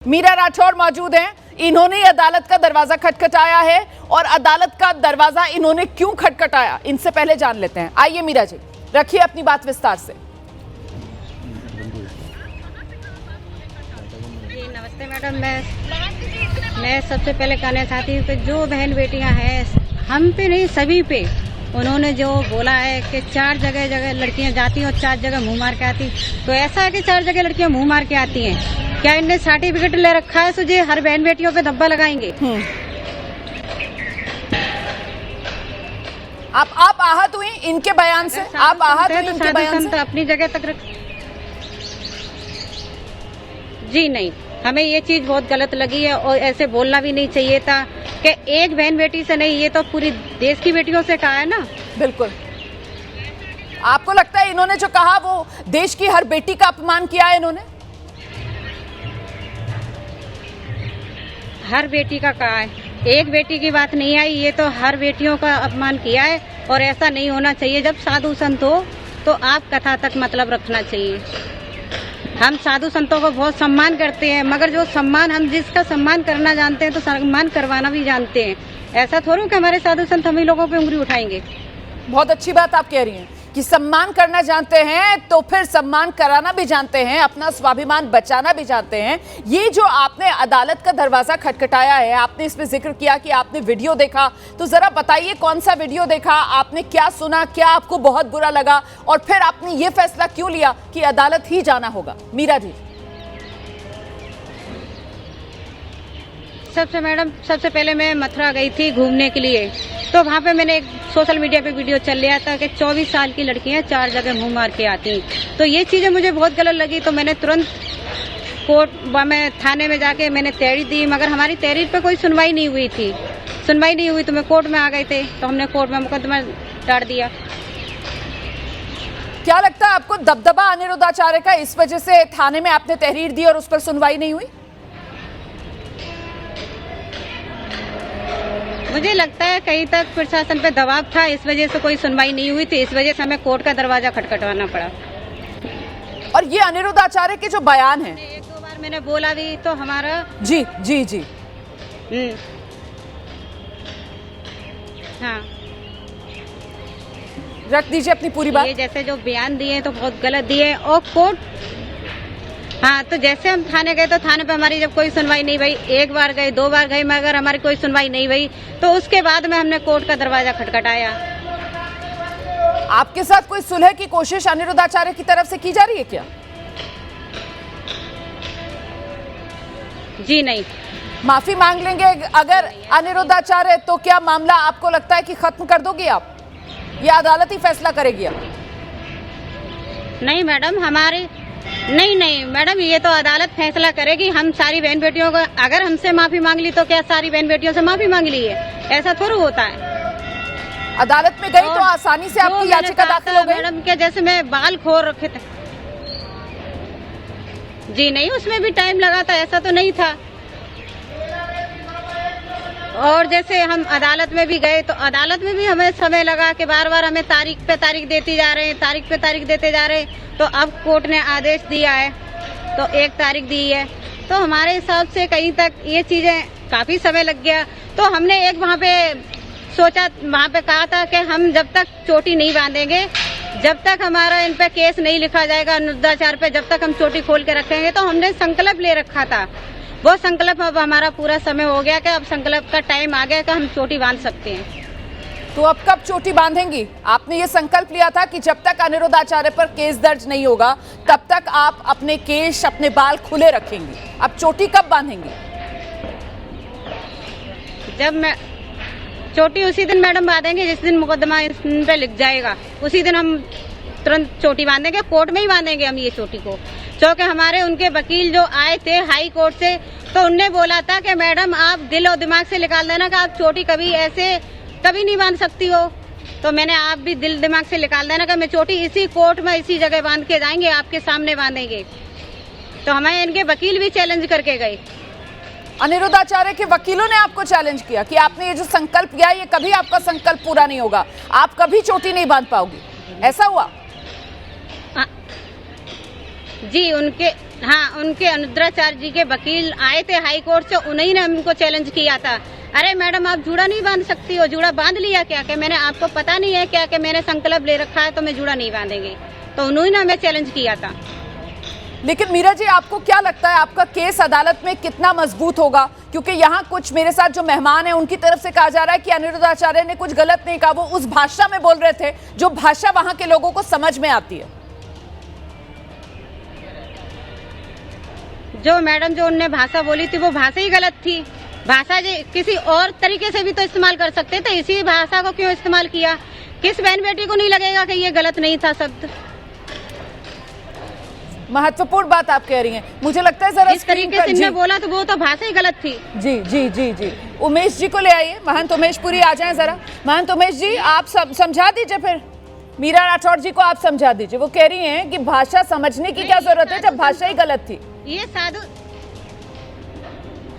मीरा राठौर मौजूद हैं। इन्होंने अदालत का दरवाजा खटखटाया है और अदालत का दरवाजा इन्होंने क्यों खटखटाया, इनसे पहले जान लेते हैं। आइए मीरा जी, रखिए अपनी बात विस्तार से। जी नमस्ते मैडम, मैं सबसे पहले कहना चाहती हूँ कि जो बहन बेटियाँ हैं, हम पे नहीं सभी पे उन्होंने जो बोला है कि 4 जगह लड़कियाँ जाती हैं और 4 जगह मुंह मार के आती, तो ऐसा है कि 4 जगह लड़कियाँ मुंह मार के आती हैं। क्या इनने सर्टिफिकेट ले रखा है, तुझे हर बहन बेटियों पे धब्बा लगाएंगे? आप आहत हुई इनके बयान से? आप आहत हुई इनके बयान से? अपनी जगह तक रख। जी नहीं, हमें ये चीज बहुत गलत लगी है और ऐसे बोलना भी नहीं चाहिए था कि एक बहन बेटी से नहीं, ये तो पूरी देश की बेटियों से कहा है ना। बिल्कुल। आपको लगता है इन्होंने जो कहा वो देश की हर बेटी का अपमान किया है? इन्होंने हर बेटी का कहा है, एक बेटी की बात नहीं आई, ये तो हर बेटियों का अपमान किया है और ऐसा नहीं होना चाहिए। जब साधु संत हो तो आप कथा तक मतलब रखना चाहिए। हम साधु संतों को बहुत सम्मान करते हैं, मगर जो सम्मान हम जिसका सम्मान करना जानते हैं तो सम्मान करवाना भी जानते हैं। ऐसा थोड़ा कि हमारे साधु संत हम ही लोगों पे उंगली उठाएंगे। बहुत अच्छी बात आप कह रही हैं कि सम्मान करना जानते हैं तो फिर सम्मान कराना भी जानते हैं, अपना स्वाभिमान बचाना भी जानते हैं। ये जो आपने अदालत का दरवाजा खटखटाया है, आपने इसमें जिक्र किया कि आपने वीडियो देखा, तो जरा बताइए कौन सा वीडियो देखा, आपने क्या सुना, क्या आपको बहुत बुरा लगा और फिर आपने ये फैसला क्यों लिया कि अदालत ही जाना होगा? मीरा जी। सबसे पहले मैं मथुरा गई थी घूमने के लिए, तो वहाँ पे मैंने एक सोशल मीडिया पे वीडियो चल रहा था कि 24 साल की लड़कियां 4 जगह मुंह मार के आती, तो ये चीजें मुझे बहुत गलत लगी। तो मैंने तुरंत मैं थाने में जाके मैंने तहरीर दी, मगर हमारी तहरीर पे कोई सुनवाई नहीं हुई थी। तो मैं कोर्ट में आ गए थे, तो हमने कोर्ट में मुकदमा डाल दिया। क्या लगता है आपको दबदबा अनिरुद्धाचार्य का, इस वजह से थाने में आपने तहरीर दी और उस पर सुनवाई नहीं हुई? मुझे लगता है कहीं तक प्रशासन पे दबाव था, इस वजह से कोई सुनवाई नहीं हुई थी, इस वजह से हमें कोर्ट का दरवाजा खटखटवाना पड़ा। और ये अनिरुद्धाचार्य के जो बयान है, 1-2 बार मैंने बोला भी तो हमारा जी जी जी हाँ, रख दीजिए अपनी पूरी बात। ये जैसे जो बयान दिए तो बहुत गलत दिए और कोर्ट, हाँ, तो जैसे हम थाने गए तो थाने पे हमारी जब कोई सुनवाई नहीं भई, 1 बार गए 2 बार गए, मगर हमारी कोई सुनवाई नहीं भई, तो उसके बाद में हमने कोर्ट का दरवाजा खटखटाया। आपके साथ कोई सुलह की कोशिश अनिरुद्धाचार्य की तरफ से की जा रही है क्या? जी नहीं। माफी मांग लेंगे अगर अनिरुद्धाचार्य, तो क्या मामला आपको लगता है कि खत्म कर दोगी आप, या अदालत ही फैसला करेगी आप? नहीं मैडम, नहीं मैडम, ये तो अदालत फैसला करेगी। हम सारी बहन बेटियों को, अगर हमसे माफी मांग ली तो क्या सारी बहन बेटियों से माफी मांग ली है? ऐसा थोड़ा होता है। अदालत में गई तो आसानी से आपकी याचिका दाखिल हो गई? मैडम क्या जैसे मैं बाल खो रखे थे? जी नहीं, उसमें भी टाइम लगा था, ऐसा तो नहीं था। और जैसे हम अदालत में भी गए तो अदालत में भी हमें समय लगा कि बार हमें तारीख पे तारीख देती जा रहे हैं, तारीख पे तारीख देते जा रहे हैं। तो अब कोर्ट ने आदेश दिया है तो 1 तारीख दी है, तो हमारे हिसाब से कहीं तक ये चीजें काफी समय लग गया। तो हमने एक वहाँ पे सोचा, वहाँ पे कहा था कि हम जब तक चोटी नहीं बांधेंगे, जब तक हमारा इन पे केस नहीं लिखा जाएगा अनिरुद्धाचार्य पे, जब तक हम चोटी खोल के रखेंगे। तो हमने संकल्प ले रखा था, वो संकल्प अब हमारा पूरा समय हो गया कि अब संकल्प का टाइम आ गया कि हम चोटी बांध सकते हैं। तो अब कब चोटी बांधेंगी? आपने ये संकल्प लिया था कि जब तक अनिरुद्धाचार्य पर केस दर्ज नहीं होगा तब तक आप अपने केश, अपने बाल खुले रखेंगी। अब चोटी कब बांधेंगी? जब मैं चोटी उसी दिन मैडम बांधेंगे जिस दिन मुकदमा इन पे लिख जाएगा, उसी दिन हम तुरंत चोटी बांधेंगे। कोर्ट में ही बांधेंगे हम ये चोटी को, क्योंकि हमारे उनके वकील जो आए थे हाई कोर्ट से, तो उनने बोला था कि मैडम आप दिल और दिमाग से निकाल देना कि आप चोटी कभी ऐसे कभी नहीं बांध सकती हो। तो मैंने आप भी दिल दिमाग से निकाल देना कि मैं चोटी इसी कोर्ट में इसी जगह बांध के जाएंगे, आपके सामने बांधेंगे। तो हमें इनके वकील भी चैलेंज करके गए। अनिरुद्धाचार्य के वकीलों ने आपको चैलेंज किया कि आपने ये जो संकल्प किया, ये कभी आपका संकल्प पूरा नहीं होगा, आप कभी चोटी नहीं बांध पाओगी, ऐसा हुआ? जी, उनके हाँ, उनके अनुद्राचार्य जी के वकील आए थे हाई कोर्ट से, उन्हीं ने हमको चैलेंज किया था। अरे मैडम, आप जूड़ा नहीं बांध सकती हो, जूड़ा बांध लिया क्या? कि मैंने आपको पता नहीं है क्या कि मैंने संकल्प ले रखा है तो मैं जूड़ा नहीं बांधेंगी। तो उन्होंने हमें चैलेंज किया था। लेकिन मीरा जी, आपको क्या लगता है आपका केस अदालत में कितना मजबूत होगा? क्योंकि यहाँ कुछ मेरे साथ जो मेहमान हैं उनकी तरफ से कहा जा रहा है कि अनिरुद्ध आचार्य ने कुछ गलत नहीं कहा, वो उस भाषा में बोल रहे थे जो भाषा वहां के लोगों को समझ में आती है। जो मैडम जो उनने भाषा बोली थी वो भाषा ही गलत थी। भाषा जी किसी और तरीके से भी तो इस्तेमाल कर सकते थे, इसी भाषा को क्यों इस्तेमाल किया? किस बहन बेटी को नहीं लगेगा कि ये गलत नहीं था शब्द? महत्वपूर्ण बात आप कह रही हैं। मुझे लगता है जरा इस तरीके से इन्होंने बोला तो वो तो भाषा ही गलत थी। जी जी जी जी, उमेश जी को ले आइए, महंत उमेश पुरी आ जाएं जरा। महंत उमेश जी, आप समझा दीजिए फिर मीरा राठौर जी को, आप समझा दीजिए। वो कह रही हैं कि भाषा समझने की क्या जरूरत है जब भाषा ही गलत थी। ये साधु,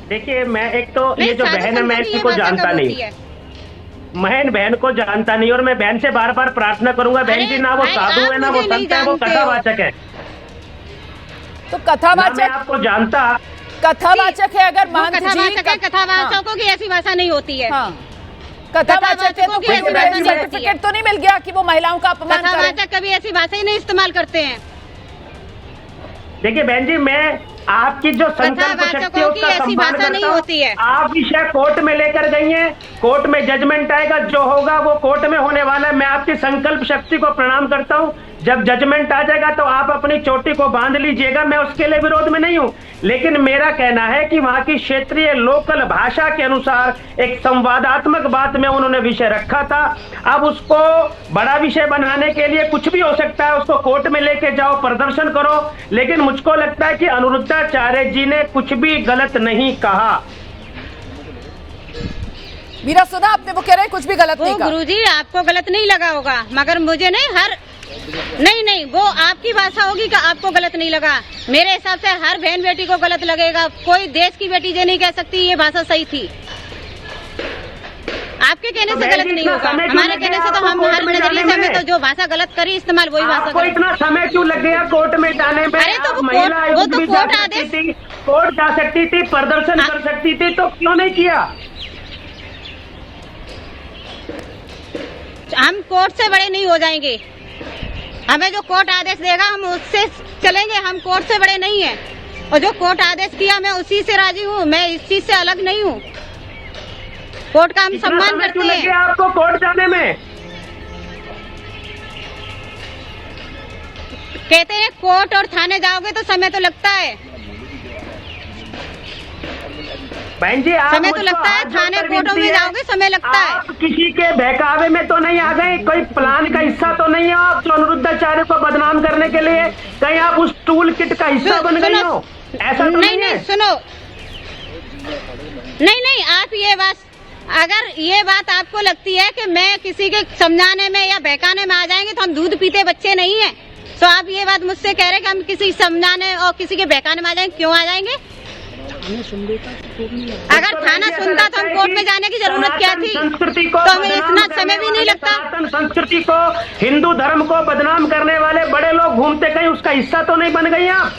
देखिए, मैं एक तो ये जो बहन है मैं इसी को जानता नहीं, मैं बहन को जानता नहीं, और मैं बहन से बार बार प्रार्थना करूंगा, बहन जी ना वो साधु है ना वो संत है, वो कथावाचक है। तो कथावाचक, मैं आपको जानता, कथावाचक है अगर महंत जी, कथावाचकों की ऐसी भाषा नहीं होती है। हाँ, कथावाचक है तो कोई सर्टिफिकेट तो नहीं मिल गया कि वो महिलाओं का अपमान करे? कथावाचक कभी ऐसी भाषा ही नहीं इस्तेमाल करते हैं। देखिए बहन जी, मैं आपकी जो संकल्प शक्ति है उसका सम्मान करता हूं। आप विषय कोर्ट में लेकर गई हैं, कोर्ट में जजमेंट आएगा, जो होगा वो कोर्ट में होने वाला है। मैं आपकी संकल्प शक्ति को प्रणाम करता हूं। जब जजमेंट आ जाएगा तो आप अपनी चोटी को बांध लीजिएगा, मैं उसके लिए विरोध में नहीं हूं। लेकिन मेरा कहना है कि वहां की क्षेत्रीय लोकल भाषा के अनुसार एक संवादात्मक बात में उन्होंने विषय रखा था। अब उसको बड़ा विषय बनाने के लिए कुछ भी हो सकता है, उसको कोर्ट में लेके जाओ, प्रदर्शन करो, लेकिन मुझको लगता है कि अनिरुद्धाचार्य जी ने कुछ भी गलत नहीं कहा। मीरा, सुना आपने? वो कह रहे हैं कुछ भी गलत नहीं कहा। गुरुजी, आपको गलत नहीं लगा होगा, मगर मुझे नहीं, नहीं वो आपकी भाषा होगी कि आपको गलत नहीं लगा। मेरे हिसाब से हर बहन बेटी को गलत लगेगा। कोई देश की बेटी ये नहीं कह सकती ये भाषा सही थी। आपके कहने से गलत नहीं होगा, हमारे कहने से तो हम हर नजरिए से हमें तो जो भाषा गलत करी इस्तेमाल वही भाषा करी। इतना समय क्यों लग गया कोर्ट में जाने में? अरे तो वो तो कोर्ट आदेश, कोर्ट जा सकती थी, प्रदर्शन कर सकती थी, तो क्यों नहीं किया? हम कोर्ट से बड़े नहीं हो जाएंगे। हमें जो कोर्ट आदेश देगा हम उससे चलेंगे, हम कोर्ट से बड़े नहीं हैं। और जो कोर्ट आदेश किया मैं उसी से राजी हूँ, मैं इस चीज से अलग नहीं हूँ। कोर्ट का हम सम्मान करते हैं। आपको कोर्ट जाने में कहते हैं कोर्ट और थाने जाओगे तो समय तो लगता है। बहन जी, आप समय तो लगता है, थाने कोर्टों में जाओगे समय लगता है। आप किसी के बहकावे में तो नहीं आ गए, कोई प्लान का हिस्सा तो नहीं है आप जो अनिरुद्धाचार्य को बदनाम करने के लिए कहीं आप उस टूल किट का हिस्सा बन गई हो? ऐसा तो नहीं, सुनो, नहीं, आप ये बात, अगर ये बात आपको लगती है कि मैं किसी के समझाने में या बहकाने में आ जाएंगे तो हम दूध पीते बच्चे नहीं हैं, तो आप ये बात मुझसे कह रहे हैं कि हम किसी समझाने और किसी के बहकाने में आ जाएंगे? क्यों आ जाएंगे? अगर थाना सुनता तो हम कोर्ट में जाने की जरूरत क्या थी? तो हमें इतना समय भी नहीं लगता। संस्कृति को, हिंदू धर्म को बदनाम करने वाले बड़े लोग घूमते कहीं उसका हिस्सा तो नहीं बन गई आप?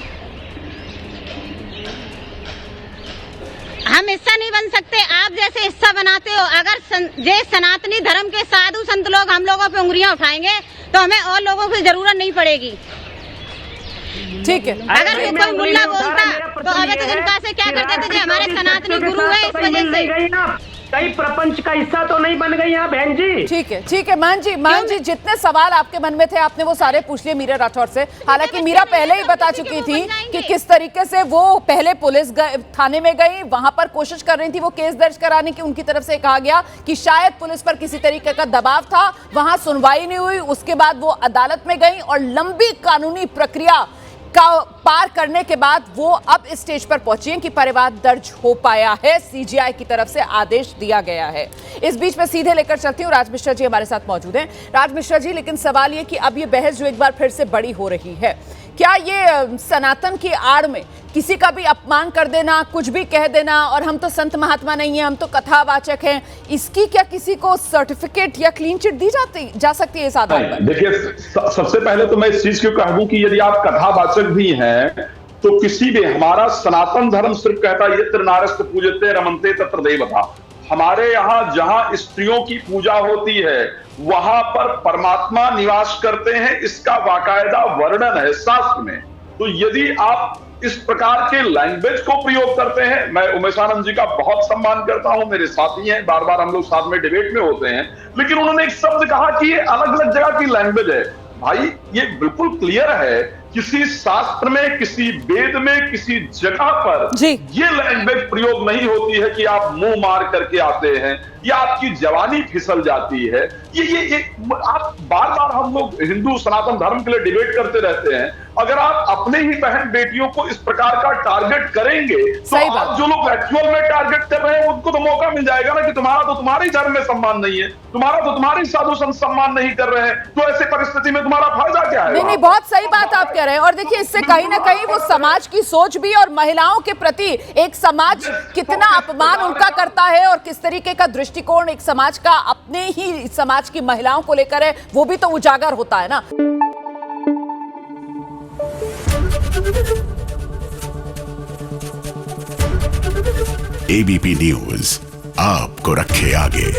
हम हिस्सा नहीं बन सकते, आप जैसे हिस्सा बनाते हो। अगर जे सनातनी धर्म के साधु संत लोग हम लोगों पे उंगलियां उठाएंगे तो हमें और लोगों की जरूरत नहीं पड़ेगी। ठीक है, अगर कोई मुल्ला बोलता तो हमें तो इनका से क्या कर देते? हमारे सनातनी गुरु है, इस वजह से कई प्रपंच का हिस्सा तो नहीं बन गई आप बहन जी। ठीक है मान जी, जितने सवाल आपके मन में थे आपने वो सारे पूछ लिए मीरा राठौर से। हालांकि मीरा पहले ही बता चुकी थी कि किस तरीके से वो पहले पुलिस थाने में गई, वहां पर कोशिश कर रही थी वो केस दर्ज कराने की। उनकी तरफ से कहा गया कि शायद पुलिस पर किसी तरीके का दबाव था, वहां सुनवाई नहीं हुई। उसके बाद वो अदालत में गई और लंबी कानूनी प्रक्रिया का पार करने के बाद वो अब इस स्टेज पर पहुंची हैं कि परिवाद दर्ज हो पाया है, सीजीआई की तरफ से आदेश दिया गया है। इस बीच में सीधे लेकर चलती हूँ, राज मिश्रा जी हमारे साथ मौजूद हैं। राज मिश्रा जी, लेकिन सवाल ये कि अब ये बहस जो एक बार फिर से बड़ी हो रही है, क्या ये सनातन की आड़ में किसी का भी अपमान कर देना, कुछ भी कह देना, और हम तो संत महात्मा नहीं है, हम तो कथावाचक हैं, इसकी क्या किसी को सर्टिफिकेट या क्लीन चिट दी जा सकती है इस आधार पर? देखिए, सबसे पहले तो मैं इस चीज को कहूं कि यदि आप कथावाचक भी हैं तो किसी भी, हमारा सनातन धर्म सिर्फ कहता है यत्र नारस्त पूजते रमन्ते तत्र देवता। हमारे यहाँ जहां स्त्रियों की पूजा होती है वहां पर परमात्मा निवास करते हैं, इसका बाकायदा वर्णन है शास्त्र में। तो यदि आप इस प्रकार के लैंग्वेज को प्रयोग करते हैं, मैं उमेशानंद जी का बहुत सम्मान करता हूं, मेरे साथी हैं, बार बार हम लोग साथ में डिबेट में होते हैं, लेकिन उन्होंने एक शब्द कहा कि ये अलग अलग जगह की लैंग्वेज है। भाई ये बिल्कुल क्लियर है, किसी शास्त्र में, किसी वेद में, किसी जगह पर ये लैंग्वेज प्रयोग नहीं होती है कि आप मुंह मार करके आते हैं या आपकी जवानी फिसल जाती है। ये आप बार बार, हम लोग हिंदू सनातन धर्म के लिए डिबेट करते रहते हैं, अगर आप अपने ही बहन बेटियों को इस प्रकार का टारगेट करेंगे तो आप जो लोग एक्चुअल में टारगेट कर रहे हैं उनको तो मौका मिल जाएगा ना कि तुम्हारा तो तुम्हारे धर्म में सम्मान नहीं है, तुम्हारा तो तुम्हारी साधु संत सम्मान नहीं कर रहे हैं, तो ऐसे परिस्थिति में तुम्हारा फायदा क्या है? नहीं, बहुत सही बात आप कह रहे हैं। और देखिए, इससे कहीं ना कहीं वो समाज की सोच भी और महिलाओं के प्रति एक समाज कितना अपमान उनका करता है और किस तरीके का दृष्टिकोण एक समाज का अपने ही समाज की महिलाओं को लेकर है, वो भी तो उजागर होता है ना। एबीपी न्यूज आपको रखे आगे।